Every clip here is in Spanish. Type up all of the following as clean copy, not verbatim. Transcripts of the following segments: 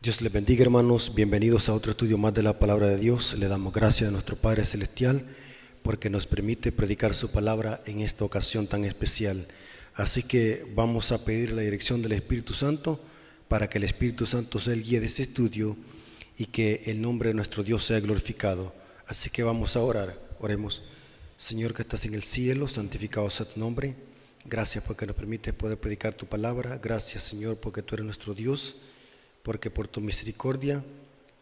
Dios les bendiga, hermanos. Bienvenidos a otro estudio más de la palabra de Dios. Le damos gracias a nuestro Padre Celestial porque nos permite predicar su palabra en esta ocasión tan especial. Así que vamos a pedir la dirección del Espíritu Santo para que el Espíritu Santo sea el guía de este estudio y que el nombre de nuestro Dios sea glorificado. Así que vamos a orar. Oremos. Señor que estás en el cielo, santificado sea tu nombre. Gracias porque nos permites poder predicar tu palabra. Gracias, Señor, porque tú eres nuestro Dios, porque por tu misericordia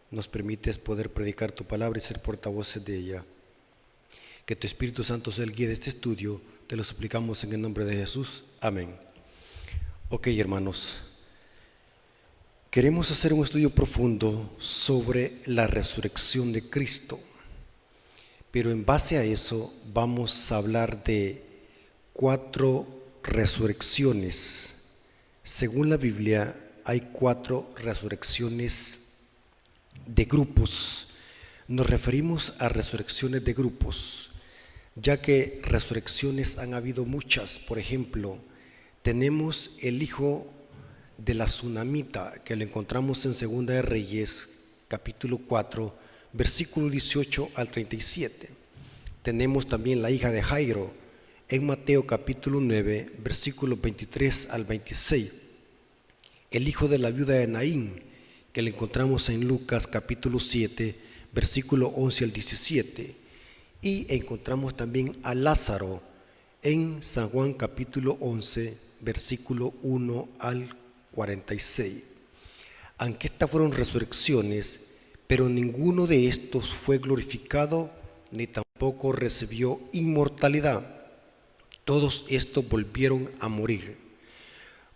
nos permites poder predicar tu palabra y ser portavoces de ella. Que tu Espíritu Santo sea el guía de este estudio. Te lo suplicamos en el nombre de Jesús. Amén. Ok, hermanos. Queremos hacer un estudio profundo sobre la resurrección de Cristo. Pero en base a eso vamos a hablar de 4 resurrecciones. Según la Biblia, hay 4 resurrecciones de grupos. Nos referimos a resurrecciones de grupos, ya que resurrecciones han habido muchas. Por ejemplo, tenemos el hijo de la Tsunamita, que lo encontramos en Segunda de Reyes, capítulo 4, versículo 18 al 37. Tenemos también la hija de Jairo, en Mateo capítulo 9, versículos 23 al 26. El hijo de la viuda de Naín, que lo encontramos en Lucas capítulo 7, versículo 11 al 17. Y encontramos también a Lázaro en San Juan capítulo 11, versículo 1 al 46. Aunque estas fueron resurrecciones, pero ninguno de estos fue glorificado ni tampoco recibió inmortalidad. Todos estos volvieron a morir.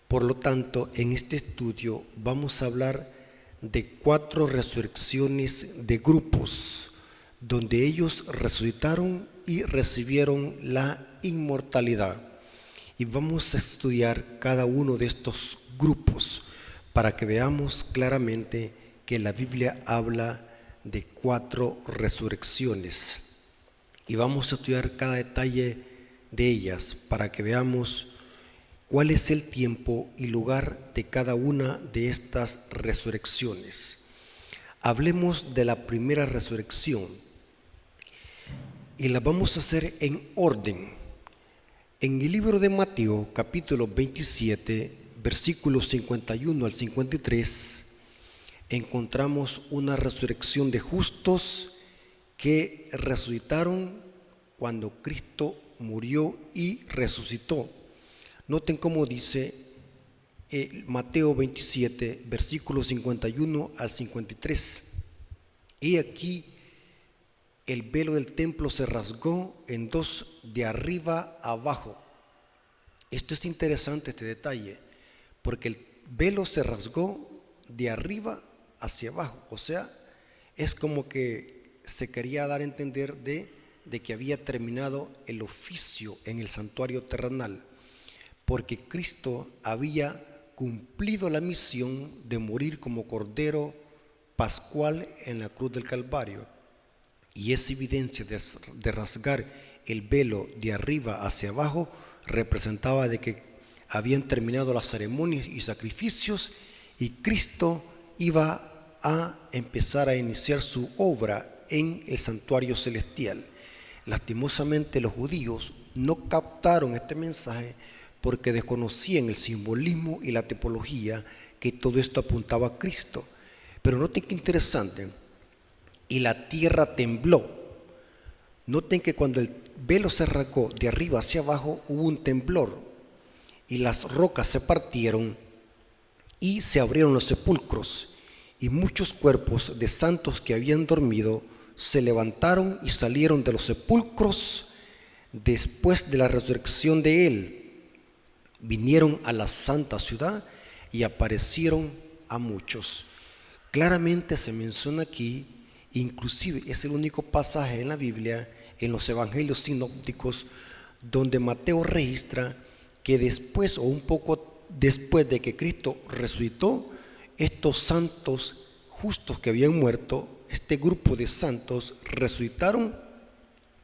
Por lo tanto, en este estudio vamos a hablar de 4 resurrecciones de grupos, donde ellos resucitaron y recibieron la inmortalidad. Y vamos a estudiar cada uno de estos grupos para que veamos claramente que la Biblia habla de 4 resurrecciones. Y vamos a estudiar cada detalle de ellas para que veamos cuál es el tiempo y lugar de cada una de estas resurrecciones. Hablemos de la primera resurrección y la vamos a hacer en orden. En el libro de Mateo, capítulo 27, versículos 51 al 53, encontramos una resurrección de justos que resucitaron cuando Cristo murió y resucitó. Noten cómo dice Mateo 27, versículos 51 al 53. Y aquí el velo del templo se rasgó en 2 de arriba a abajo. Esto es interesante, este detalle, porque el velo se rasgó de arriba hacia abajo. O sea, es como que se quería dar a entender de que había terminado el oficio en el santuario terrenal, porque Cristo había cumplido la misión de morir como cordero pascual en la cruz del Calvario. Y esa evidencia de rasgar el velo de arriba hacia abajo representaba de que habían terminado las ceremonias y sacrificios y Cristo iba a empezar a iniciar su obra en el santuario celestial. Lastimosamente los judíos no captaron este mensaje porque desconocían el simbolismo y la tipología que todo esto apuntaba a Cristo. Pero noten que interesante, y la tierra tembló. Noten que cuando el velo se rasgó de arriba hacia abajo hubo un temblor y las rocas se partieron y se abrieron los sepulcros y muchos cuerpos de santos que habían dormido se levantaron y salieron de los sepulcros después de la resurrección de él. Vinieron a la santa ciudad y aparecieron a muchos. Claramente se menciona aquí, inclusive es el único pasaje en la Biblia, en los evangelios sinópticos, donde Mateo registra que después o un poco después de que Cristo resucitó, estos santos justos que habían muerto, este grupo de santos resucitaron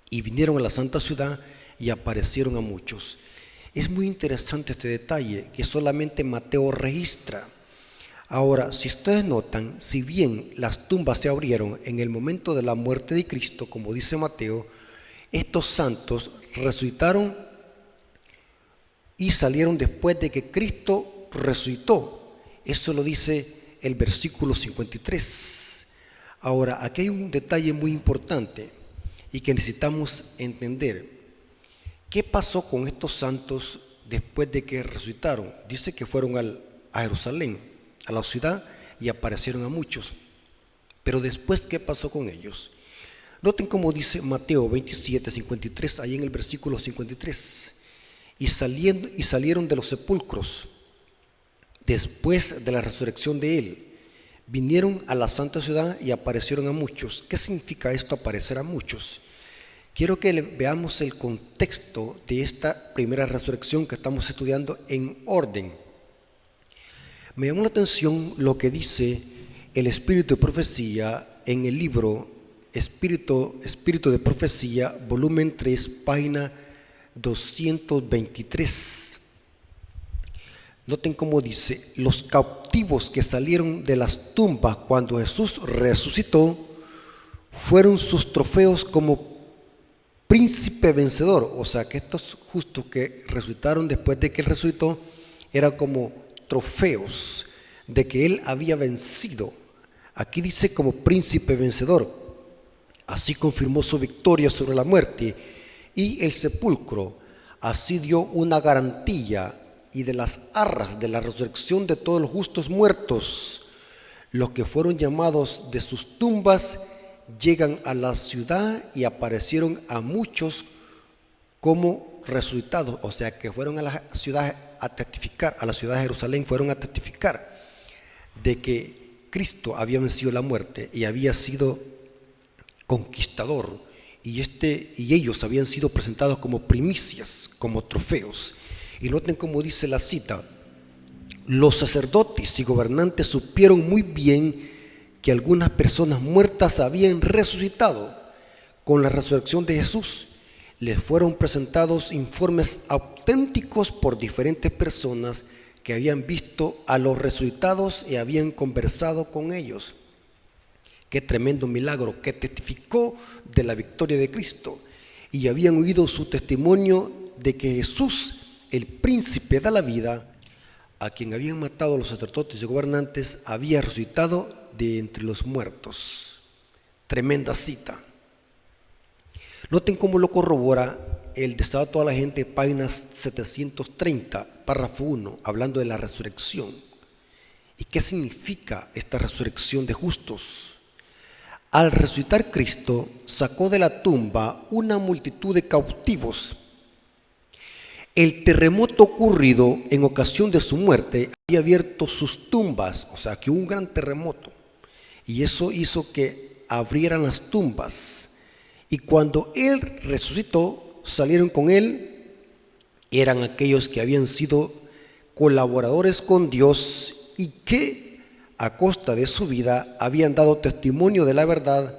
y vinieron a la santa ciudad y aparecieron a muchos. Es muy interesante este detalle que solamente Mateo registra. Ahora, si ustedes notan, si bien las tumbas se abrieron en el momento de la muerte de Cristo, como dice Mateo, estos santos resucitaron y salieron después de que Cristo resucitó. Eso lo dice el versículo 53. Ahora, aquí hay un detalle muy importante y que necesitamos entender. ¿Qué pasó con estos santos después de que resucitaron? Dice que fueron a Jerusalén, a la ciudad, y aparecieron a muchos. Pero después, ¿qué pasó con ellos? Noten cómo dice Mateo 27, 53, ahí en el versículo 53. Y salieron de los sepulcros después de la resurrección de él. Vinieron a la santa ciudad y aparecieron a muchos. ¿Qué significa esto, aparecer a muchos? Quiero que veamos el contexto de esta primera resurrección que estamos estudiando en orden. Me llamó la atención lo que dice el Espíritu de Profecía en el libro Espíritu de Profecía, volumen 3, página 223. Noten cómo dice: los cautivos que salieron de las tumbas cuando Jesús resucitó fueron sus trofeos como príncipe vencedor. O sea que estos justos que resucitaron después de que él resucitó eran como trofeos de que él había vencido. Aquí dice como príncipe vencedor. Así confirmó su victoria sobre la muerte y el sepulcro. Así dio una garantía y de las arras de la resurrección de todos los justos muertos. Los que fueron llamados de sus tumbas llegan a la ciudad y aparecieron a muchos como resucitados. O sea que fueron a la ciudad a testificar, a la ciudad de Jerusalén fueron a testificar de que Cristo había vencido la muerte y había sido conquistador, y ellos habían sido presentados como primicias, como trofeos. Y noten cómo dice la cita: los sacerdotes y gobernantes supieron muy bien que algunas personas muertas habían resucitado. Con la resurrección de Jesús les fueron presentados informes auténticos por diferentes personas que habían visto a los resucitados y habían conversado con ellos. Qué tremendo milagro, que testificó de la victoria de Cristo, y habían oído su testimonio de que Jesús, el príncipe de la vida, a quien habían matado los sacerdotes y gobernantes, había resucitado de entre los muertos. Tremenda cita. Noten cómo lo corrobora el Desahogo a toda la gente, páginas 730, párrafo 1, hablando de la resurrección. ¿Y qué significa esta resurrección de justos? Al resucitar Cristo, sacó de la tumba una multitud de cautivos. El terremoto ocurrido en ocasión de su muerte había abierto sus tumbas, o sea que hubo un gran terremoto, y eso hizo que abrieran las tumbas. Y cuando él resucitó, salieron con él, eran aquellos que habían sido colaboradores con Dios y que a costa de su vida habían dado testimonio de la verdad.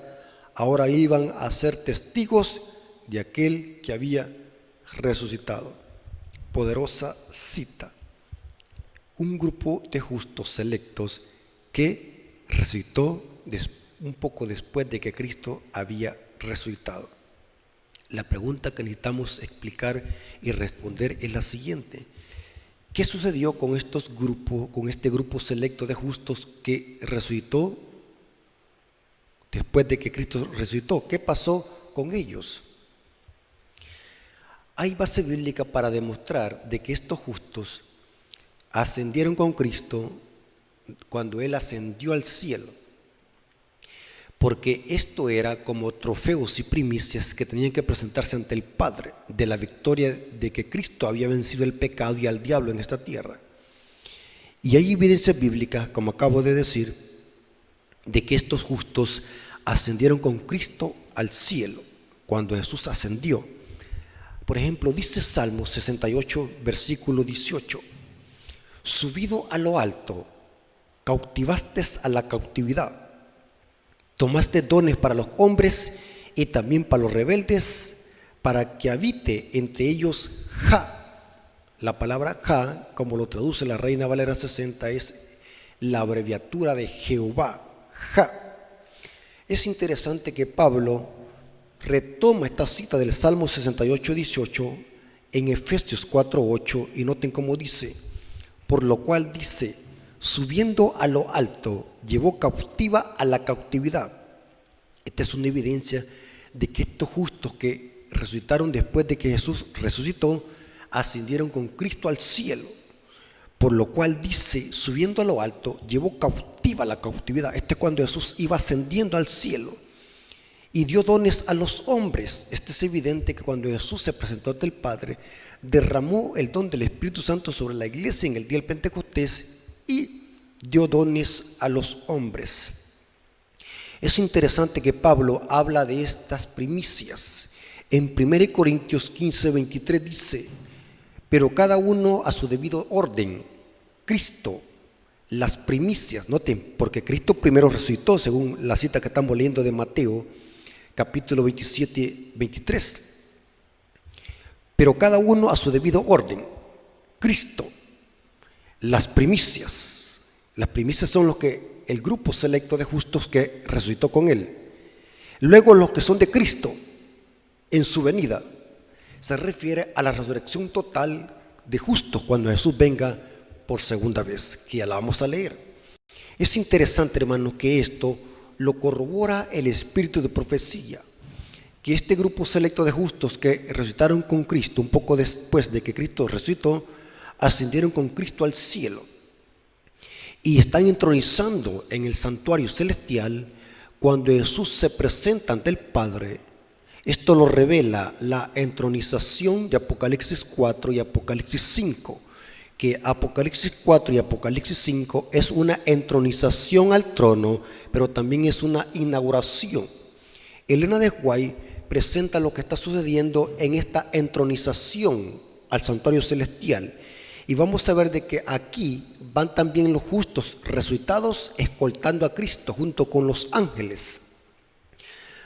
Ahora iban a ser testigos de aquel que había resucitado. Poderosa cita. Un grupo de justos selectos que resucitó un poco después de que Cristo había resucitado. La pregunta que necesitamos explicar y responder es la siguiente: ¿qué sucedió con este grupo selecto de justos que resucitó después de que Cristo resucitó? ¿Qué pasó con ellos? Hay base bíblica para demostrar de que estos justos ascendieron con Cristo cuando Él ascendió al cielo, porque esto era como trofeos y primicias que tenían que presentarse ante el Padre de la victoria de que Cristo había vencido el pecado y al diablo en esta tierra. Y hay evidencias bíblicas, como acabo de decir, de que estos justos ascendieron con Cristo al cielo cuando Jesús ascendió. Por ejemplo, dice Salmo 68, versículo 18: subido a lo alto, cautivaste a la cautividad. Tomaste dones para los hombres y también para los rebeldes, para que habite entre ellos Jah. La palabra Jah, como lo traduce la Reina Valera 60, es la abreviatura de Jehová, Ja. Es interesante que Pablo retoma esta cita del Salmo 68:18 en Efesios 4:8 y noten cómo dice, por lo cual dice, subiendo a lo alto, llevó cautiva a la cautividad. Esta es una evidencia de que estos justos que resucitaron después de que Jesús resucitó, ascendieron con Cristo al cielo. Por lo cual dice, subiendo a lo alto, llevó cautiva la cautividad. Este es cuando Jesús iba ascendiendo al cielo. Y dio dones a los hombres. Este es evidente que cuando Jesús se presentó ante el Padre, derramó el don del Espíritu Santo sobre la iglesia en el día del Pentecostés y dio dones a los hombres. Es interesante que Pablo habla de estas primicias. En 1 Corintios 15:23 dice, pero cada uno a su debido orden. Cristo, las primicias, noten, porque Cristo primero resucitó, según la cita que estamos leyendo de Mateo, capítulo 27:23. Pero cada uno a su debido orden. Cristo, las primicias. Las primicias son los que el grupo selecto de justos que resucitó con él. Luego los que son de Cristo en su venida. Se refiere a la resurrección total de justos cuando Jesús venga por segunda vez, que ya la vamos a leer. Es interesante, hermanos, que esto lo corrobora el espíritu de profecía, que este grupo selecto de justos que resucitaron con Cristo un poco después de que Cristo resucitó, ascendieron con Cristo al cielo y están entronizando en el santuario celestial cuando Jesús se presenta ante el Padre. Esto lo revela la entronización de Apocalipsis 4 y Apocalipsis 5, que Apocalipsis 4 y Apocalipsis 5 es una entronización al trono, pero también es una inauguración. Elena de White presenta lo que está sucediendo en esta entronización al santuario celestial. Y vamos a ver de que aquí van también los justos resucitados escoltando a Cristo junto con los ángeles.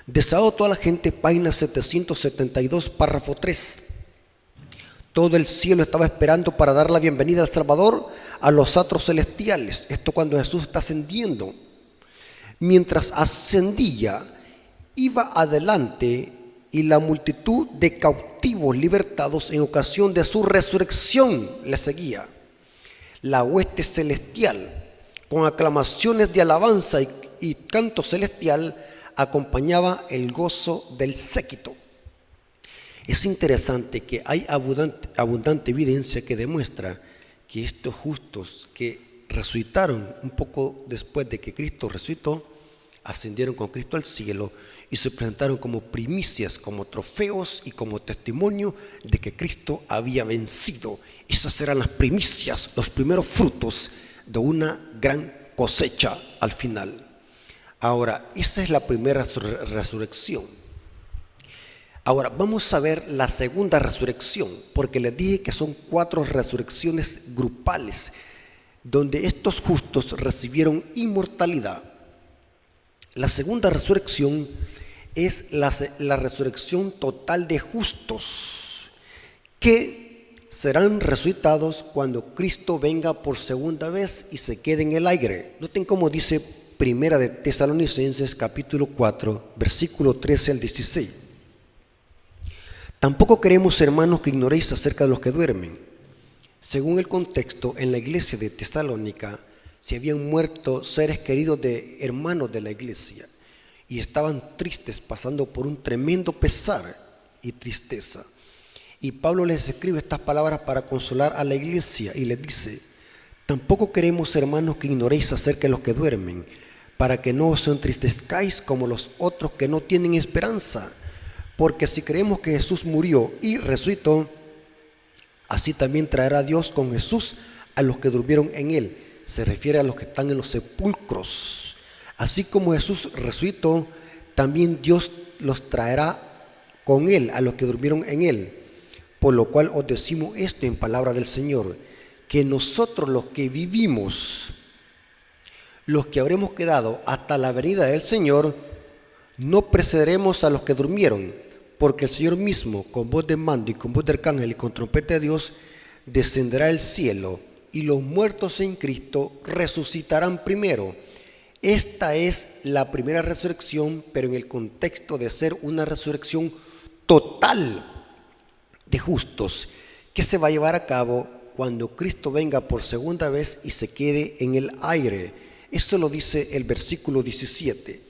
Deseado toda la gente, página 772, párrafo 3. Todo el cielo estaba esperando para dar la bienvenida al Salvador a los atros celestiales. Esto cuando Jesús está ascendiendo. Mientras ascendía, iba adelante y la multitud de cautivos libertados en ocasión de su resurrección le seguía. La hueste celestial, con aclamaciones de alabanza y canto celestial, acompañaba el gozo del séquito. Es interesante que hay abundante evidencia que demuestra que estos justos que resucitaron un poco después de que Cristo resucitó, ascendieron con Cristo al cielo y se presentaron como primicias, como trofeos y como testimonio de que Cristo había vencido. Esas eran las primicias, los primeros frutos de una gran cosecha al final. Ahora, esa es la primera resurrección. Ahora, vamos a ver la segunda resurrección, porque les dije que son 4 resurrecciones grupales, donde estos justos recibieron inmortalidad. La segunda resurrección es la resurrección total de justos, que serán resucitados cuando Cristo venga por segunda vez y se quede en el aire. Noten cómo dice Primera de Tesalonicenses capítulo 4, versículo 13 al 16. Tampoco queremos, hermanos, que ignoréis acerca de los que duermen. Según el contexto, en la iglesia de Tesalónica se habían muerto seres queridos de hermanos de la iglesia y estaban tristes, pasando por un tremendo pesar y tristeza. Y Pablo les escribe estas palabras para consolar a la iglesia y les dice: tampoco queremos, hermanos, que ignoréis acerca de los que duermen, para que no os entristezcáis como los otros que no tienen esperanza. Porque si creemos que Jesús murió y resucitó, así también traerá Dios con Jesús a los que durmieron en él. Se refiere a los que están en los sepulcros. Así como Jesús resucitó, también Dios los traerá con él a los que durmieron en él. Por lo cual os decimos esto en palabra del Señor, que nosotros los que vivimos, los que habremos quedado hasta la venida del Señor, no precederemos a los que durmieron, porque el Señor mismo, con voz de mando y con voz de arcángel y con trompeta de Dios, descenderá del cielo, y los muertos en Cristo resucitarán primero. Esta es la primera resurrección, pero en el contexto de ser una resurrección total de justos, que se va a llevar a cabo cuando Cristo venga por segunda vez y se quede en el aire. Eso lo dice el versículo 17.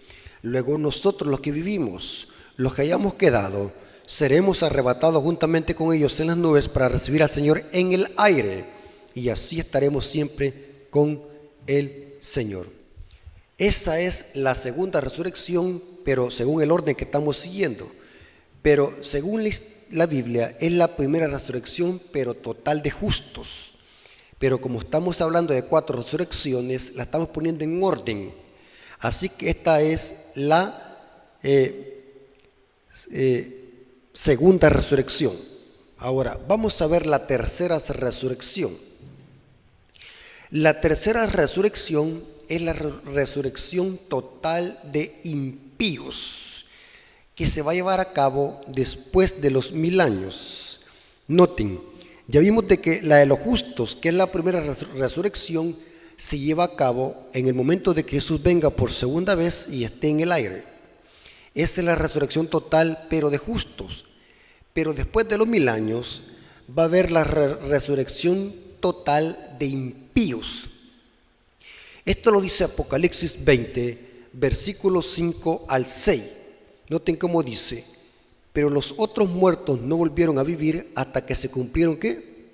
Luego nosotros, los que vivimos, los que hayamos quedado, seremos arrebatados juntamente con ellos en las nubes para recibir al Señor en el aire, y así estaremos siempre con el Señor. Esa es la segunda resurrección, pero según el orden que estamos siguiendo. Pero según la Biblia es la primera resurrección, pero total de justos. Pero como estamos hablando de 4 resurrecciones, la estamos poniendo en orden. Así que esta es la segunda resurrección. Ahora vamos a ver la tercera resurrección. La tercera resurrección es la resurrección total de impíos, que se va a llevar a cabo después de los 1000 años. Noten, ya vimos de que la de los justos, que es la primera resurrección, se lleva a cabo en el momento de que Jesús venga por segunda vez y esté en el aire. Esa es la resurrección total, pero de justos. Pero después de los 1000 años va a haber la resurrección total de impíos. Esto lo dice Apocalipsis 20, versículos 5 al 6. Noten cómo dice: pero los otros muertos no volvieron a vivir hasta que se cumplieron, ¿qué?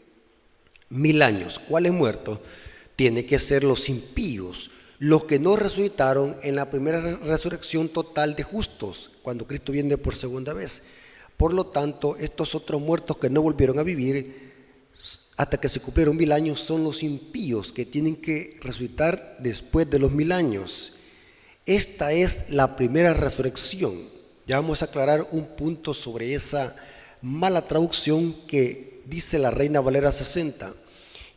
1000 años. ¿Cuáles muertos? Tiene que ser los impíos, los que no resucitaron en la primera resurrección total de justos, cuando Cristo viene por segunda vez. Por lo tanto, estos otros muertos que no volvieron a vivir hasta que se cumplieron 1000 años son los impíos, que tienen que resucitar después de los 1000 años. Esta es la primera resurrección. Ya vamos a aclarar un punto sobre esa mala traducción que dice la Reina Valera 60.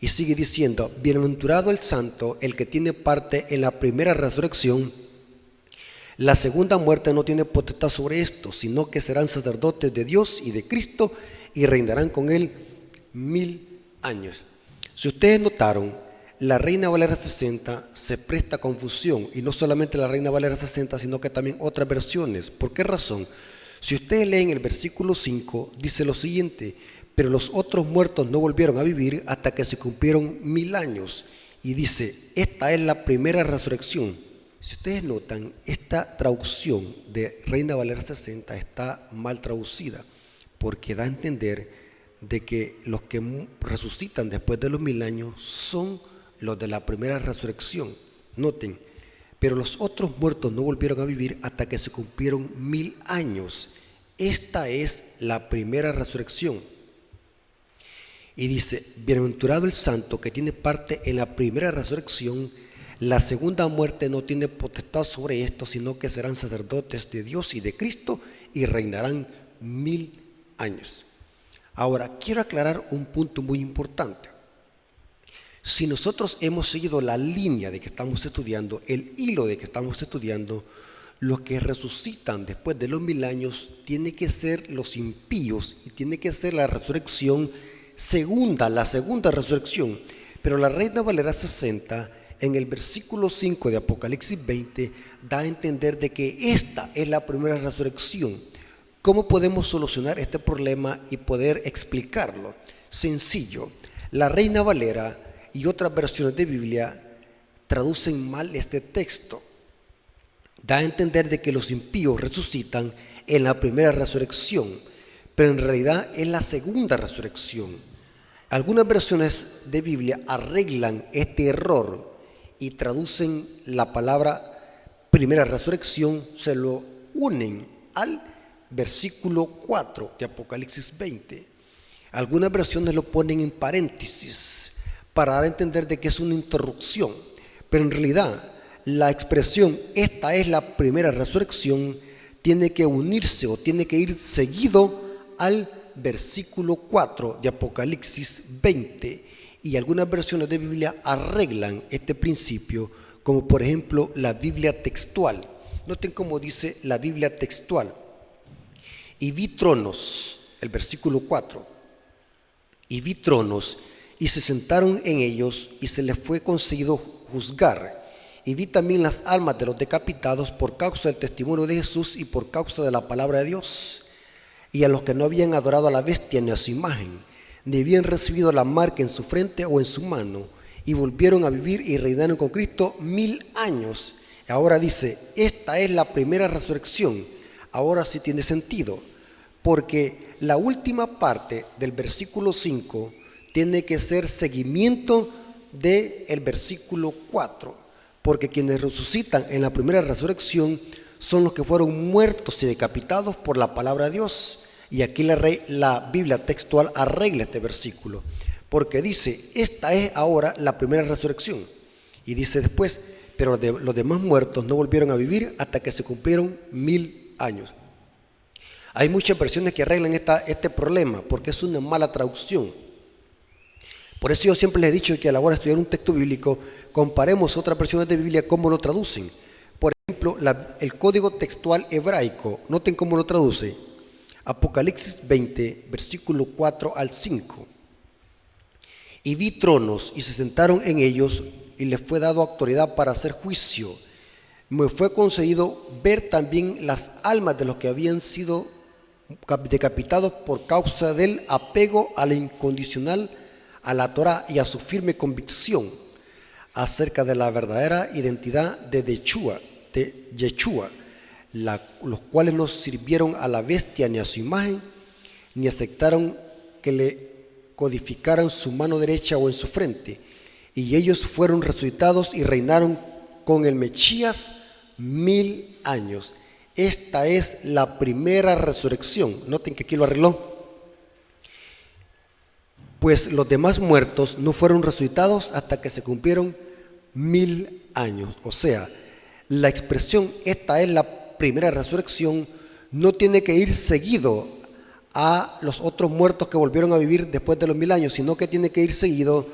Y sigue diciendo: bienaventurado el santo, el que tiene parte en la primera resurrección. La segunda muerte no tiene potestad sobre esto, sino que serán sacerdotes de Dios y de Cristo y reinarán con él 1000 años. Si ustedes notaron, la Reina Valera 60 se presta a confusión, y no solamente la Reina Valera 60, sino que también otras versiones. ¿Por qué razón? Si ustedes leen el versículo 5, dice lo siguiente: pero los otros muertos no volvieron a vivir hasta que se cumplieron 1000 años. Y dice: esta es la primera resurrección. Si ustedes notan, esta traducción de Reina Valera 60 está mal traducida, porque da a entender de que los que resucitan después de los 1000 años son los de la primera resurrección. Noten: pero los otros muertos no volvieron a vivir hasta que se cumplieron 1000 años. Esta es la primera resurrección. Y dice: bienaventurado el santo que tiene parte en la primera resurrección. La segunda muerte no tiene potestad sobre esto, sino que serán sacerdotes de Dios y de Cristo y reinarán 1000 años. Ahora, quiero aclarar un punto muy importante. Si nosotros hemos seguido la línea de que estamos estudiando, el hilo de que estamos estudiando, los que resucitan después de los 1000 años tiene que ser los impíos y tiene que ser la resurrección segunda, la segunda resurrección. Pero la Reina Valera 60, en el versículo 5 de Apocalipsis 20, da a entender de que esta es la primera resurrección. ¿Cómo podemos solucionar este problema y poder explicarlo? Sencillo. La Reina Valera y otras versiones de Biblia traducen mal este texto. Da a entender de que los impíos resucitan en la primera resurrección, pero en realidad es la segunda resurrección. Algunas versiones de Biblia arreglan este error y traducen la palabra primera resurrección, se lo unen al versículo 4 de Apocalipsis 20. Algunas versiones lo ponen en paréntesis para dar a entender de que es una interrupción, pero en realidad la expresión esta es la primera resurrección tiene que unirse o tiene que ir seguido al versículo 4 de Apocalipsis 20, y algunas versiones de Biblia arreglan este principio, como por ejemplo la Biblia textual. Noten cómo dice la Biblia textual: y vi tronos, el versículo 4, y vi tronos, y se sentaron en ellos, y se les fue concedido juzgar. Y vi también las almas de los decapitados por causa del testimonio de Jesús y por causa de la palabra de Dios, y a los que no habían adorado a la bestia ni a su imagen, ni habían recibido la marca en su frente o en su mano, y volvieron a vivir y reinaron con Cristo 1000 años. Ahora dice, esta es la primera resurrección. Ahora sí tiene sentido, porque la última parte del versículo 5 tiene que ser seguimiento del versículo 4, porque quienes resucitan en la primera resurrección son los que fueron muertos y decapitados por la palabra de Dios. Y aquí la Biblia textual arregla este versículo, porque dice, esta es ahora la primera resurrección. Y dice después, pero los demás muertos no volvieron a vivir hasta que se cumplieron 1000 años. Hay muchas versiones que arreglan este problema, porque es una mala traducción. Por eso yo siempre les he dicho que a la hora de estudiar un texto bíblico, comparemos otras versiones de Biblia, cómo lo traducen. Por ejemplo, el código textual hebraico, noten cómo lo traduce. Apocalipsis 20, versículo 4 al 5. Y vi tronos, y se sentaron en ellos, y les fue dado autoridad para hacer juicio. Me fue concedido ver también las almas de los que habían sido decapitados por causa del apego a la incondicional, a la Torá y a su firme convicción acerca de la verdadera identidad de Yeshua, los cuales no sirvieron a la bestia ni a su imagen, ni aceptaron que le codificaran su mano derecha o en su frente, y ellos fueron resucitados y reinaron con el Mesías 1000 años. Esta es la primera resurrección. Noten que aquí lo arregló. Pues los demás muertos no fueron resucitados hasta que se cumplieron 1000 años. O sea, la expresión esta es la primera resurrección no tiene que ir seguido a los otros muertos que volvieron a vivir después de los 1000 años, sino que tiene que ir seguido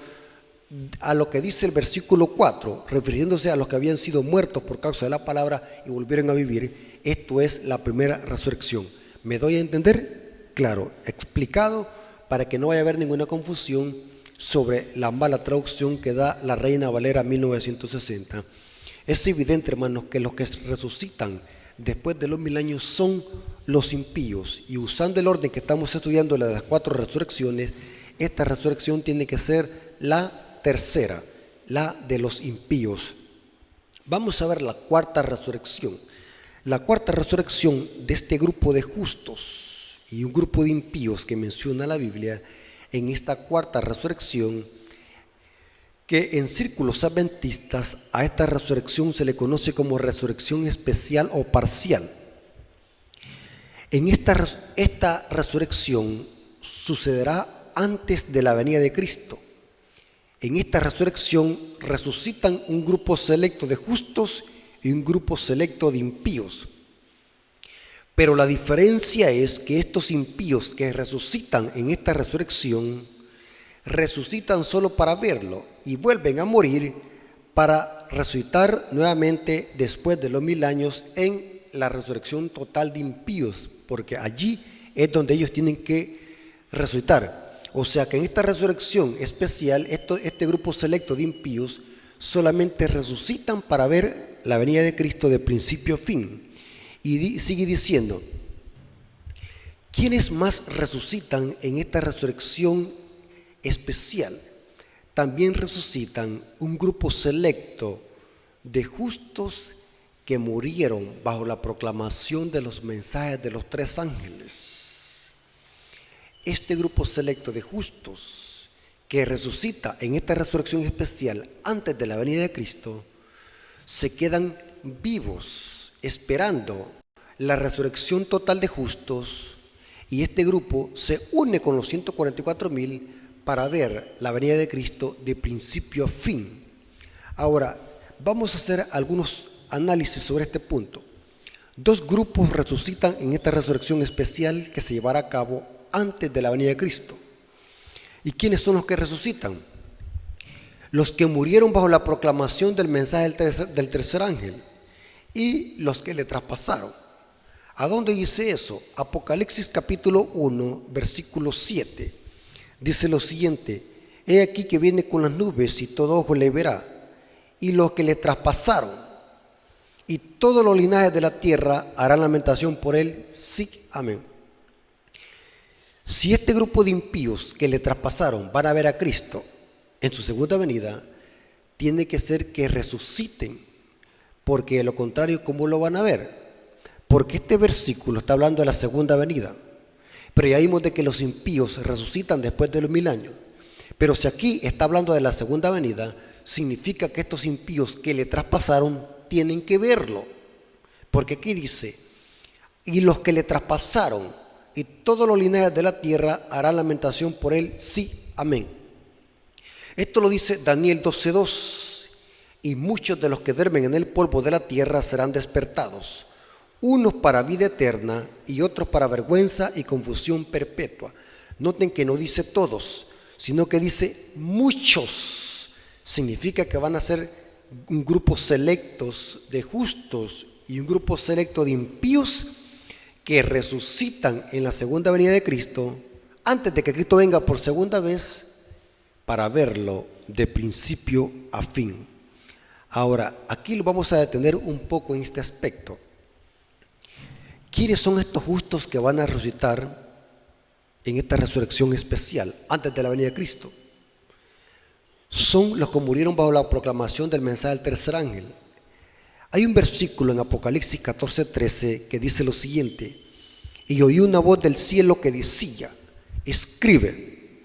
a lo que dice el versículo 4, refiriéndose a los que habían sido muertos por causa de la palabra y volvieron a vivir. Esto es la primera resurrección. ¿Me doy a entender? Claro, explicado para que no vaya a haber ninguna confusión sobre la mala traducción que da la Reina Valera 1960. Es evidente, hermanos, que los que resucitan después de los 1000 años son los impíos, y usando el orden que estamos estudiando, la de las 4 resurrecciones, esta resurrección tiene que ser la tercera, la de los impíos. Vamos a ver la cuarta resurrección. La cuarta resurrección de este grupo de justos y un grupo de impíos que menciona la Biblia, en esta cuarta resurrección, que en círculos adventistas a esta resurrección se le conoce como resurrección especial o parcial. En esta resurrección sucederá antes de la venida de Cristo. En esta resurrección resucitan un grupo selecto de justos y un grupo selecto de impíos. Pero la diferencia es que estos impíos que resucitan en esta resurrección, resucitan solo para verlo y vuelven a morir para resucitar nuevamente después de los 1000 años en la resurrección total de impíos, porque allí es donde ellos tienen que resucitar. O sea que en esta resurrección especial, este grupo selecto de impíos solamente resucitan para ver la venida de Cristo de principio a fin. Y sigue diciendo, ¿quiénes más resucitan en esta resurrección especial? También resucitan un grupo selecto de justos que murieron bajo la proclamación de los mensajes de los 3 ángeles. Este grupo selecto de justos que resucita en esta resurrección especial antes de la venida de Cristo, se quedan vivos esperando la resurrección total de justos, y este grupo se une con los 144,000 para ver la venida de Cristo de principio a fin. Ahora, vamos a hacer algunos análisis sobre este punto. 2 grupos resucitan en esta resurrección especial que se llevará a cabo antes de la venida de Cristo. ¿Y quiénes son los que resucitan? Los que murieron bajo la proclamación del mensaje del tercer ángel y los que le traspasaron. ¿A dónde dice eso? Apocalipsis capítulo 1, versículo 7. Dice lo siguiente: he aquí que viene con las nubes y todo ojo le verá, y los que le traspasaron, y todos los linajes de la tierra harán lamentación por él. Sí, amén. Si este grupo de impíos que le traspasaron van a ver a Cristo en su segunda venida, tiene que ser que resuciten, porque de lo contrario, ¿cómo lo van a ver? Porque este versículo está hablando de la segunda venida, pero ya vimos de que los impíos resucitan después de los 1000 años. Pero si aquí está hablando de la segunda venida, significa que estos impíos que le traspasaron tienen que verlo, porque aquí dice, y los que le traspasaron y todos los linajes de la tierra harán lamentación por él. Sí, amén. Esto lo dice Daniel 12:2, y muchos de los que duermen en el polvo de la tierra serán despertados, unos para vida eterna y otros para vergüenza y confusión perpetua. Noten que no dice todos, sino que dice muchos. Significa que van a ser un grupo selectos de justos y un grupo selecto de impíos que resucitan en la segunda venida de Cristo, antes de que Cristo venga por segunda vez, para verlo de principio a fin. Ahora, aquí lo vamos a detener un poco en este aspecto. ¿Quiénes son estos justos que van a resucitar en esta resurrección especial antes de la venida de Cristo? Son los que murieron bajo la proclamación del mensaje del tercer ángel. Hay un versículo en Apocalipsis 14:13 que dice lo siguiente: y oí una voz del cielo que decía, escribe,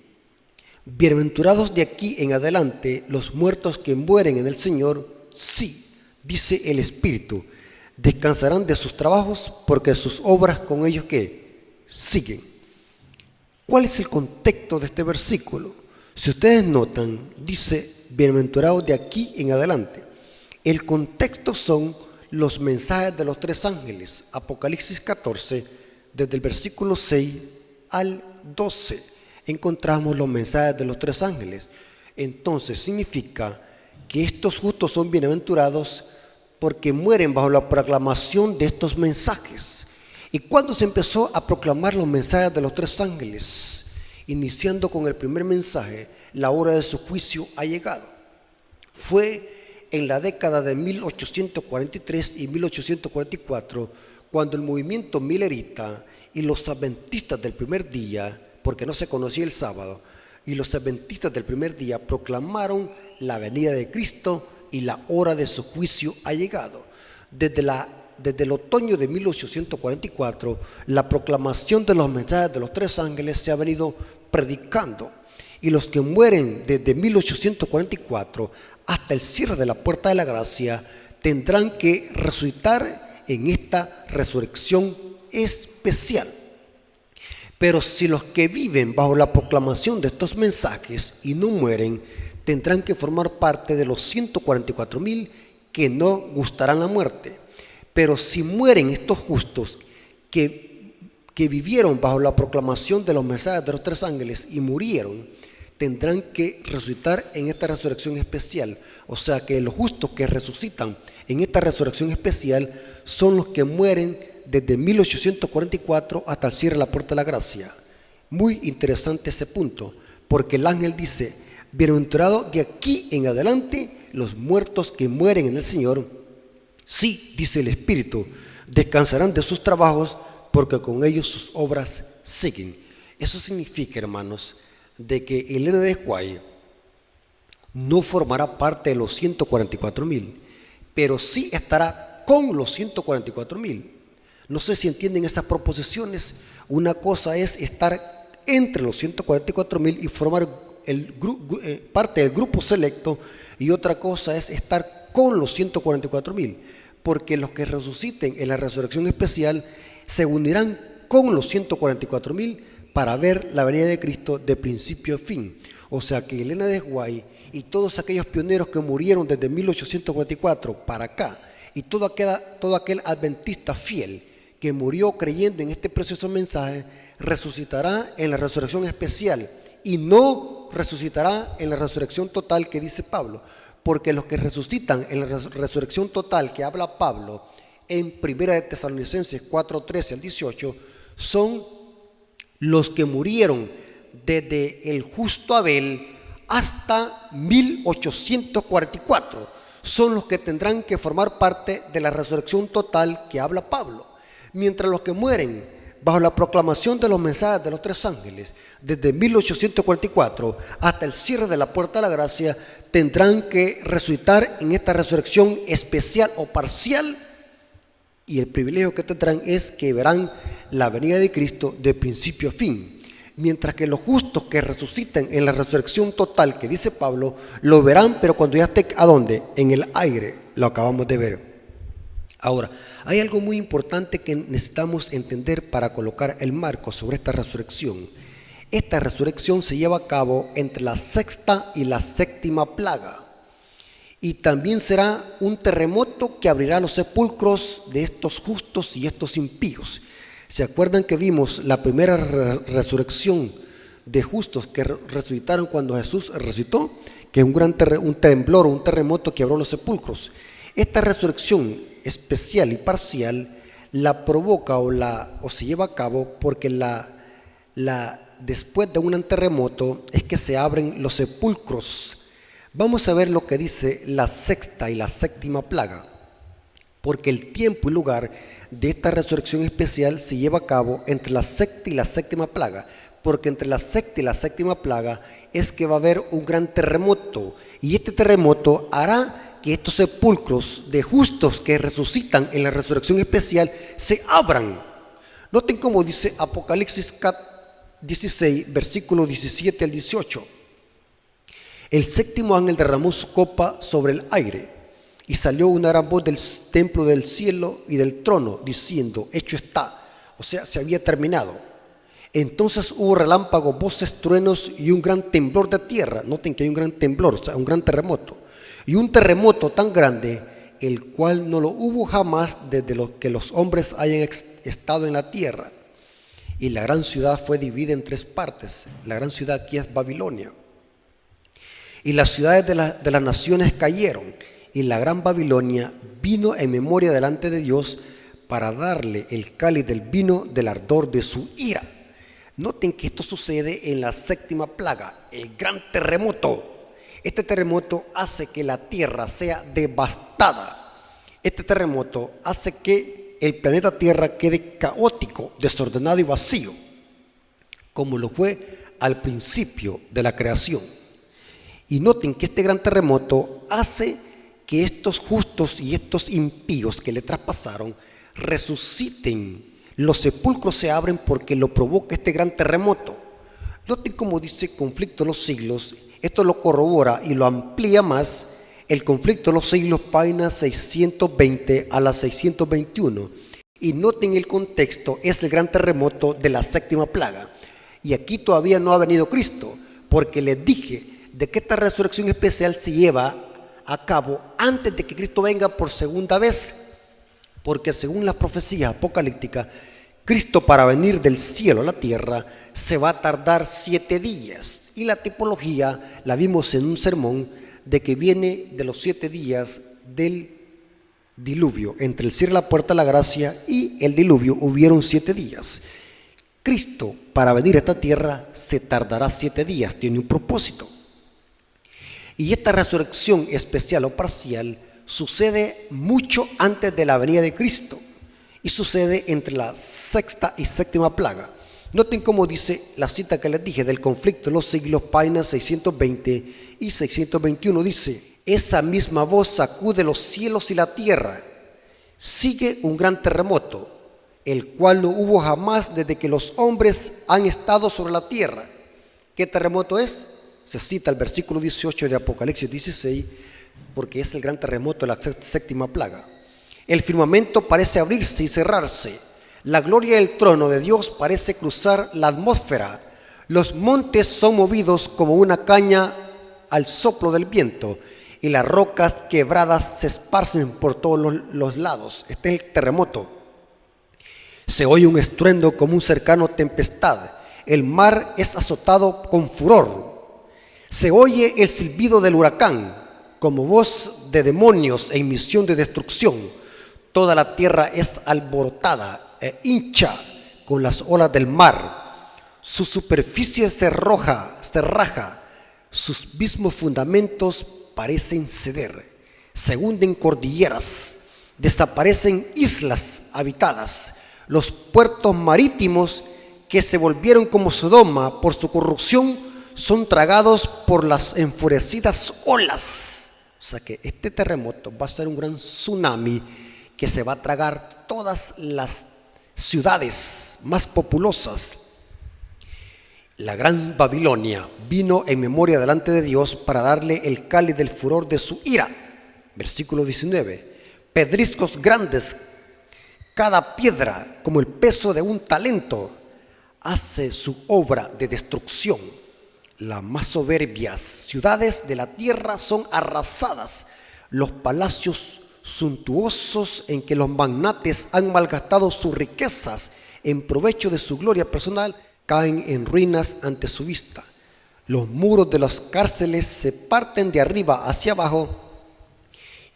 bienaventurados de aquí en adelante los muertos que mueren en el Señor, sí, dice el Espíritu, descansarán de sus trabajos, porque sus obras con ellos ¿qué? Siguen. ¿Cuál es el contexto de este versículo? Si ustedes notan, dice bienaventurados de aquí en adelante. El contexto son los mensajes de los 3 ángeles. Apocalipsis 14, desde el versículo 6 al 12, encontramos los mensajes de los 3 ángeles. Entonces significa que estos justos son bienaventurados porque mueren bajo la proclamación de estos mensajes. ¿Y cuándo se empezó a proclamar los mensajes de los 3 ángeles? Iniciando con el primer mensaje, la hora de su juicio ha llegado. Fue en la década de 1843 y 1844, cuando el movimiento milerita y los adventistas del primer día, porque no se conocía el sábado, y los adventistas del primer día proclamaron la venida de Cristo y la hora de su juicio ha llegado. Desde el otoño de 1844, la proclamación de los mensajes de los 3 ángeles se ha venido predicando, y los que mueren desde 1844 hasta el cierre de la puerta de la gracia tendrán que resucitar en esta resurrección especial. Pero si los que viven bajo la proclamación de estos mensajes y no mueren, tendrán que formar parte de los 144,000 que no gustarán la muerte. Pero si mueren estos justos que vivieron bajo la proclamación de los mensajes de los 3 ángeles y murieron, tendrán que resucitar en esta resurrección especial. O sea que los justos que resucitan en esta resurrección especial son los que mueren desde 1844 hasta el cierre de la puerta de la gracia. Muy interesante ese punto, porque el ángel dice, bienaventurados de aquí en adelante los muertos que mueren en el Señor. Sí, dice el Espíritu, descansarán de sus trabajos, porque con ellos sus obras siguen. Eso significa, hermanos, de que Elena de White no formará parte de los 144,000, pero sí estará con los 144,000. No sé si entienden esas proposiciones. Una cosa es estar entre los 144,000 y formar parte del grupo selecto, y otra cosa es estar con los 144,000, porque los que resuciten en la resurrección especial se unirán con los 144,000 para ver la venida de Cristo de principio a fin. O sea que Elena de White y todos aquellos pioneros que murieron desde 1844 para acá, y todo aquel adventista fiel que murió creyendo en este precioso mensaje, resucitará en la resurrección especial y no resucitará en la resurrección total que dice Pablo, porque los que resucitan en la resurrección total que habla Pablo en 1 de Tesalonicenses 4:13 al 18 son los que murieron desde el justo Abel hasta 1844 son los que tendrán que formar parte de la resurrección total que habla Pablo. Mientras los que mueren bajo la proclamación de los mensajes de los tres ángeles, desde 1844 hasta el cierre de la puerta de la gracia, tendrán que resucitar en esta resurrección especial o parcial, y el privilegio que tendrán es que verán la venida de Cristo de principio a fin. Mientras que los justos que resuciten en la resurrección total que dice Pablo, lo verán, pero cuando ya esté, ¿a dónde? En el aire, lo acabamos de ver. Ahora, hay algo muy importante que necesitamos entender para colocar el marco sobre esta resurrección. Esta resurrección se lleva a cabo entre la sexta y la séptima plaga. Y también será un terremoto que abrirá los sepulcros de estos justos y estos impíos. ¿Se acuerdan que vimos la primera resurrección de justos que resucitaron cuando Jesús resucitó? Que es un temblor, un terremoto que abrió los sepulcros. Esta resurrección especial y parcial la provoca o se lleva a cabo porque después de un terremoto es que se abren los sepulcros. Vamos a ver lo que dice la sexta y la séptima plaga, porque el tiempo y lugar de esta resurrección especial se lleva a cabo entre la sexta y la séptima plaga, porque entre la sexta y la séptima plaga es que va a haber un gran terremoto, y este terremoto hará que estos sepulcros de justos que resucitan en la resurrección especial se abran. Noten cómo dice Apocalipsis 16, versículo 17 al 18. El séptimo ángel derramó su copa sobre el aire, y salió una gran voz del templo del cielo y del trono, diciendo: hecho está. O sea, se había terminado. Entonces hubo relámpagos, voces, truenos y un gran temblor de tierra. Noten que hay un gran temblor, o sea, un gran terremoto. Y un terremoto tan grande, el cual no lo hubo jamás desde que los hombres hayan estado en la tierra. Y la gran ciudad fue dividida en tres partes. La gran ciudad aquí es Babilonia. Y las ciudades de las naciones cayeron. Y la gran Babilonia vino en memoria delante de Dios para darle el cáliz del vino del ardor de su ira. Noten que esto sucede en la séptima plaga, el gran terremoto. Este terremoto hace que la tierra sea devastada. Este terremoto hace que el planeta Tierra quede caótico, desordenado y vacío, como lo fue al principio de la creación. Y noten que este gran terremoto hace que estos justos y estos impíos que le traspasaron resuciten. Los sepulcros se abren porque lo provoca este gran terremoto. Noten cómo dice conflicto de los siglos. Esto lo corrobora y lo amplía más el conflicto de los siglos, página 620 a la 621. Y noten el contexto, es el gran terremoto de la séptima plaga. Y aquí todavía no ha venido Cristo, porque les dije de que esta resurrección especial se lleva a cabo antes de que Cristo venga por segunda vez, porque según las profecías apocalípticas, Cristo para venir del cielo a la tierra se va a tardar 7 días, y la tipología la vimos en un sermón de que viene de los 7 días del diluvio. Entre el cierre de la puerta de la gracia y el diluvio hubieron 7 días. Cristo para venir a esta tierra se tardará 7 días, tiene un propósito. Y esta resurrección especial o parcial sucede mucho antes de la venida de Cristo y sucede entre la sexta y séptima plaga. Noten cómo dice la cita que les dije del conflicto de los siglos, páginas 620 y 621. Dice: esa misma voz sacude los cielos y la tierra. Sigue un gran terremoto, el cual no hubo jamás desde que los hombres han estado sobre la tierra. ¿Qué terremoto es? Se cita el versículo 18 de Apocalipsis 16, porque es el gran terremoto de la séptima plaga. El firmamento parece abrirse y cerrarse. La gloria del trono de Dios parece cruzar la atmósfera. Los montes son movidos como una caña al soplo del viento, y las rocas quebradas se esparcen por todos los lados. Este es el terremoto. Se oye un estruendo como un cercano tempestad. El mar es azotado con furor. Se oye el silbido del huracán, como voz de demonios en misión de destrucción. Toda la tierra es alborotada e hincha con las olas del mar. Su superficie se raja, sus mismos fundamentos parecen ceder, se hunden cordilleras, desaparecen islas habitadas, los puertos marítimos que se volvieron como Sodoma por su corrupción son tragados por las enfurecidas olas. O sea que este terremoto va a ser un gran tsunami que se va a tragar todas las ciudades más populosas. La gran Babilonia vino en memoria delante de Dios para darle el cáliz del furor de su ira. Versículo 19. Pedriscos grandes, cada piedra como el peso de un talento, hace su obra de destrucción. Las más soberbias ciudades de la tierra son arrasadas. Los palacios suntuosos en que los magnates han malgastado sus riquezas en provecho de su gloria personal caen en ruinas ante su vista. Los muros de las cárceles se parten de arriba hacia abajo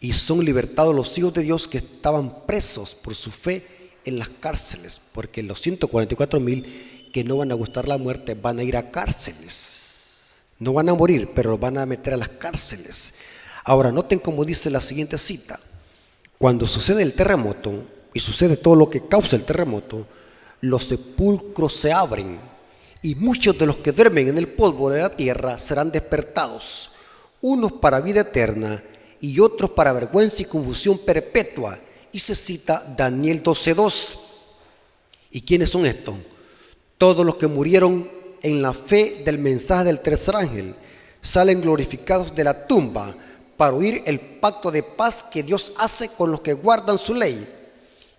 y son libertados los hijos de Dios que estaban presos por su fe en las cárceles, porque los 144,000 que no van a gustar la muerte van a ir a cárceles. No van a morir, pero los van a meter a las cárceles. Ahora noten cómo dice la siguiente cita. Cuando sucede el terremoto y sucede todo lo que causa el terremoto, los sepulcros se abren y muchos de los que duermen en el polvo de la tierra serán despertados, unos para vida eterna y otros para vergüenza y confusión perpetua. Y se cita Daniel 12:2. ¿Y quiénes son estos? Todos los que murieron en la fe del mensaje del tercer ángel salen glorificados de la tumba para oír el pacto de paz que Dios hace con los que guardan su ley.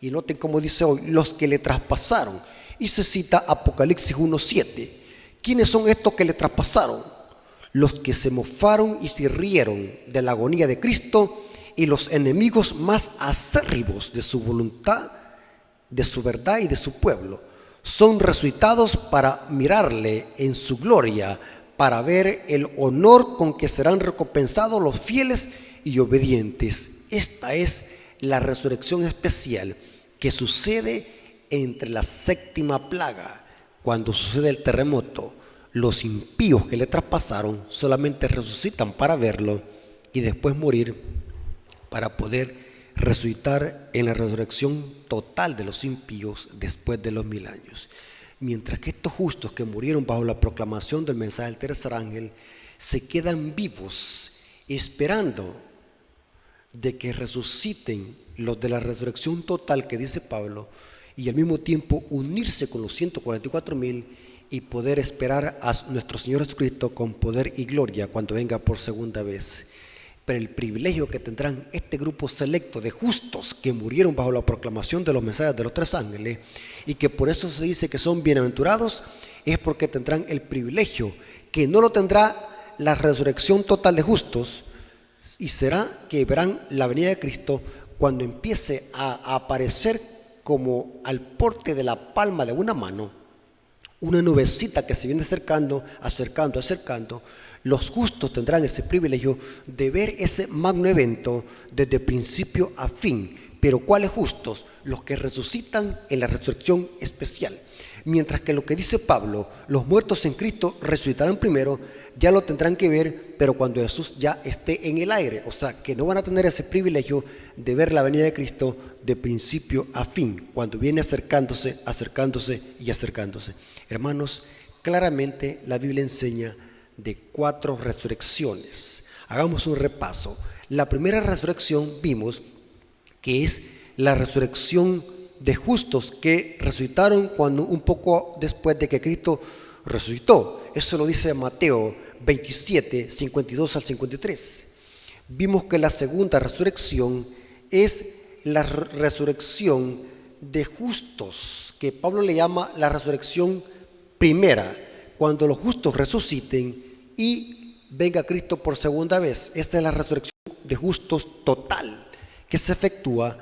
Y noten cómo dice hoy, los que le traspasaron. Y se cita Apocalipsis 1:7. ¿Quiénes son estos que le traspasaron? Los que se mofaron y se rieron de la agonía de Cristo y los enemigos más acérrimos de su voluntad, de su verdad y de su pueblo. Son resucitados para mirarle en su gloria, para ver el honor con que serán recompensados los fieles y obedientes. Esta es la resurrección especial que sucede entre la séptima plaga. Cuando sucede el terremoto, los impíos que le traspasaron solamente resucitan para verlo y después morir para poder resucitar en la resurrección total de los impíos después de los 1000 años. Mientras que estos justos que murieron bajo la proclamación del mensaje del tercer ángel se quedan vivos esperando de que resuciten los de la resurrección total que dice Pablo, y al mismo tiempo unirse con los 144,000 y poder esperar a nuestro Señor Jesucristo con poder y gloria cuando venga por segunda vez. Pero el privilegio que tendrán este grupo selecto de justos que murieron bajo la proclamación de los mensajes de los tres ángeles, y que por eso se dice que son bienaventurados, es porque tendrán el privilegio que no lo tendrá la resurrección total de justos, y será que verán la venida de Cristo cuando empiece a aparecer como al porte de la palma de una mano, una nubecita que se viene acercando. Los justos tendrán ese privilegio de ver ese magno evento desde principio a fin. Pero ¿cuáles justos? Los que resucitan en la resurrección especial. Mientras que lo que dice Pablo, los muertos en Cristo resucitarán primero, ya lo tendrán que ver, pero cuando Jesús ya esté en el aire. O sea, que no van a tener ese privilegio de ver la venida de Cristo de principio a fin, cuando viene acercándose. Hermanos, claramente la Biblia enseña de 4 resurrecciones. Hagamos un repaso. La primera resurrección vimos que es la resurrección de justos que resucitaron cuando un poco después de que Cristo resucitó. Eso lo dice Mateo 27, 52 al 53. Vimos que la segunda resurrección es la resurrección de justos, que Pablo le llama la resurrección primera, cuando los justos resuciten y venga Cristo por segunda vez. Esta es la resurrección de justos total, que se efectúa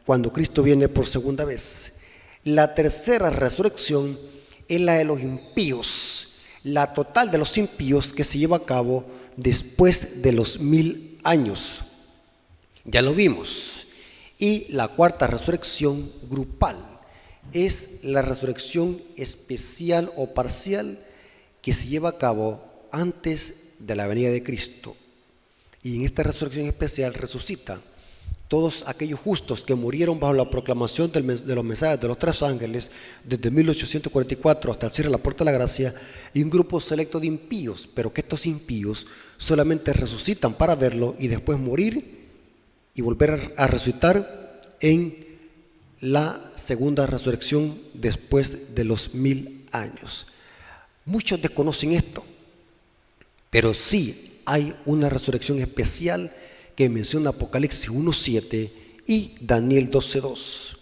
cuando Cristo viene por segunda vez. La tercera resurrección es la de los impíos, la total de los impíos, que se lleva a cabo después de los 1000 años. Ya lo vimos. Y la cuarta resurrección grupal es la resurrección especial o parcial que se lleva a cabo antes de la venida de Cristo. Y en esta resurrección especial resucita todos aquellos justos que murieron bajo la proclamación de los mensajes de los tres ángeles desde 1844 hasta el cierre de la puerta de la gracia, y un grupo selecto de impíos, pero que estos impíos solamente resucitan para verlo y después morir y volver a resucitar en la segunda resurrección después de los 1000 años. Muchos desconocen esto, pero sí hay una resurrección especial que menciona Apocalipsis 1:7 y Daniel 12:2.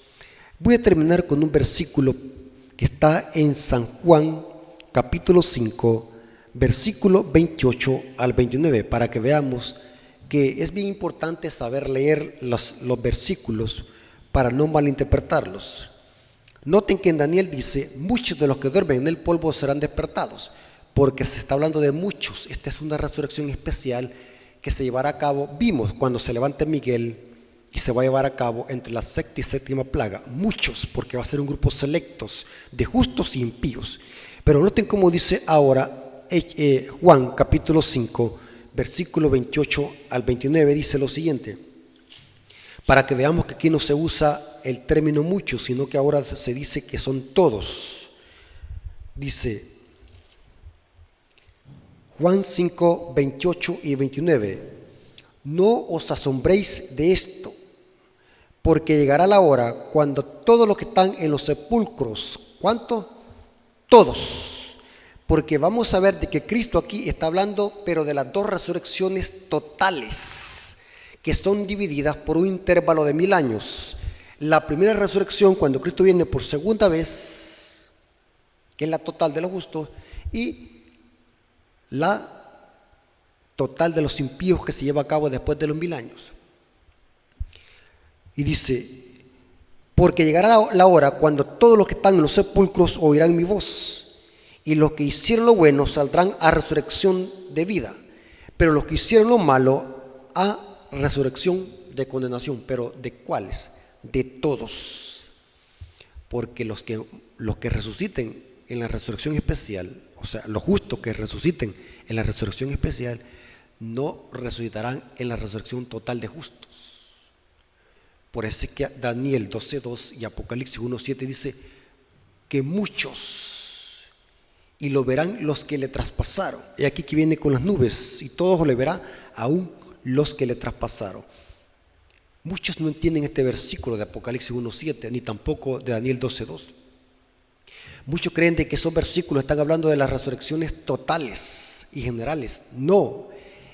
Voy a terminar con un versículo que está en San Juan capítulo 5, versículo 28 al 29, para que veamos que es bien importante saber leer los versículos para no malinterpretarlos. Noten que en Daniel dice: muchos de los que duermen en el polvo serán despertados, porque se está hablando de muchos. Esta es una resurrección especial que se llevará a cabo, vimos cuando se levante Miguel, y se va a llevar a cabo entre la sexta y séptima plaga. Muchos, porque va a ser un grupo selectos de justos y impíos. Pero noten cómo dice ahora Juan capítulo 5, versículo 28 al 29, dice lo siguiente, para que veamos que aquí no se usa el término muchos, sino que ahora se dice que son todos. Dice Juan 5, 28 y 29: no os asombréis de esto, porque llegará la hora cuando todos los que están en los sepulcros, ¿cuánto? Todos, porque vamos a ver de que Cristo aquí está hablando, pero de las dos resurrecciones totales, que son divididas por un intervalo de 1000 años. La primera resurrección, cuando Cristo viene por segunda vez, que es la total de los justos, y la total de los impíos, que se lleva a cabo después de los 1000 años. Y dice: porque llegará la hora cuando todos los que están en los sepulcros oirán mi voz, y los que hicieron lo bueno saldrán a resurrección de vida, pero los que hicieron lo malo a resurrección de condenación. ¿Pero de cuáles? De todos. Porque los que resuciten en la resurrección especial, o sea, los justos que resuciten en la resurrección especial, no resucitarán en la resurrección total de justos. Por eso es que Daniel 12:2 y Apocalipsis 1:7 dice que muchos, y lo verán los que le traspasaron. Y aquí que viene con las nubes, y todos le verán, aún los que le traspasaron. Muchos no entienden este versículo de Apocalipsis 1:7, ni tampoco de Daniel 12:2. Muchos creen de que esos versículos están hablando de las resurrecciones totales y generales. No,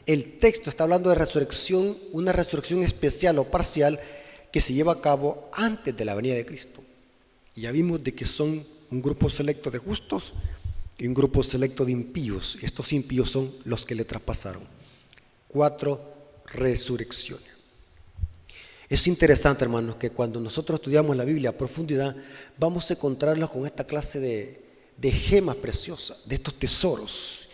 el texto está hablando de resurrección, una resurrección especial o parcial que se lleva a cabo antes de la venida de Cristo. Y ya vimos de que son un grupo selecto de justos y un grupo selecto de impíos. Estos impíos son los que le traspasaron. 4 resurrecciones. Es interesante, hermanos, que cuando nosotros estudiamos la Biblia a profundidad, vamos a encontrarnos con esta clase de gemas preciosas, de estos tesoros.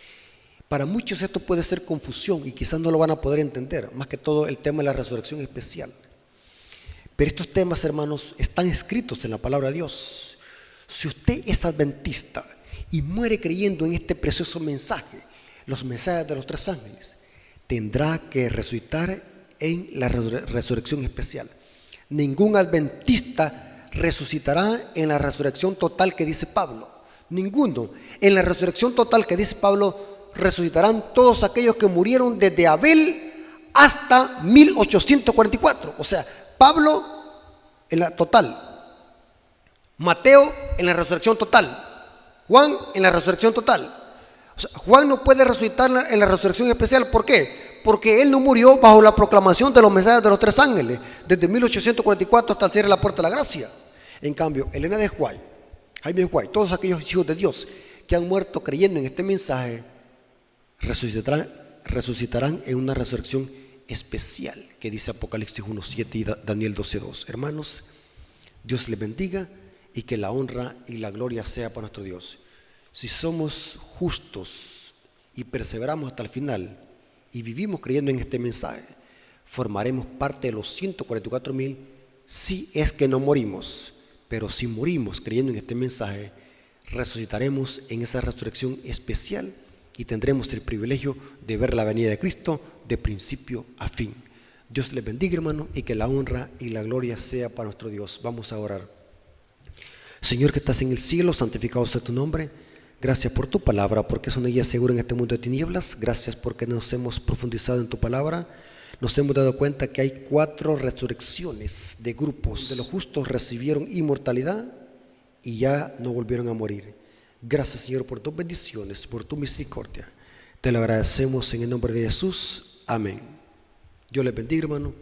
Para muchos esto puede ser confusión y quizás no lo van a poder entender, más que todo el tema de la resurrección especial. Pero estos temas, hermanos, están escritos en la palabra de Dios. Si usted es adventista y muere creyendo en este precioso mensaje, los mensajes de los tres ángeles, tendrá que resucitar en la resurrección especial. Ningún adventista resucitará en la resurrección total que dice Pablo. Ninguno. En la resurrección total que dice Pablo, resucitarán todos aquellos que murieron desde Abel hasta 1844. O sea, Pablo en la total, Mateo en la resurrección total, Juan en la resurrección total. O sea, Juan no puede resucitar en la resurrección especial. ¿Por qué? Porque él no murió bajo la proclamación de los mensajes de los tres ángeles desde 1844 hasta el cierre de la puerta de la gracia. En cambio, Elena de White, Jaime de White, todos aquellos hijos de Dios que han muerto creyendo en este mensaje, resucitarán en una resurrección especial que dice Apocalipsis 1:7 y Daniel 12:2. Hermanos, Dios les bendiga y que la honra y la gloria sea para nuestro Dios. Si somos justos y perseveramos hasta el final y vivimos creyendo en este mensaje, formaremos parte de los 144,000 si es que no morimos. Pero si morimos creyendo en este mensaje, resucitaremos en esa resurrección especial y tendremos el privilegio de ver la venida de Cristo de principio a fin. Dios les bendiga, hermano, y que la honra y la gloria sea para nuestro Dios. Vamos a orar. Señor que estás en el cielo, santificado sea tu nombre. Gracias por tu palabra, porque es una guía segura en este mundo de tinieblas. Gracias porque nos hemos profundizado en tu palabra. Nos hemos dado cuenta que hay 4 resurrecciones de grupos. De los justos recibieron inmortalidad y ya no volvieron a morir. Gracias, Señor, por tus bendiciones, por tu misericordia. Te lo agradecemos en el nombre de Jesús. Amén. Dios les bendiga, hermano.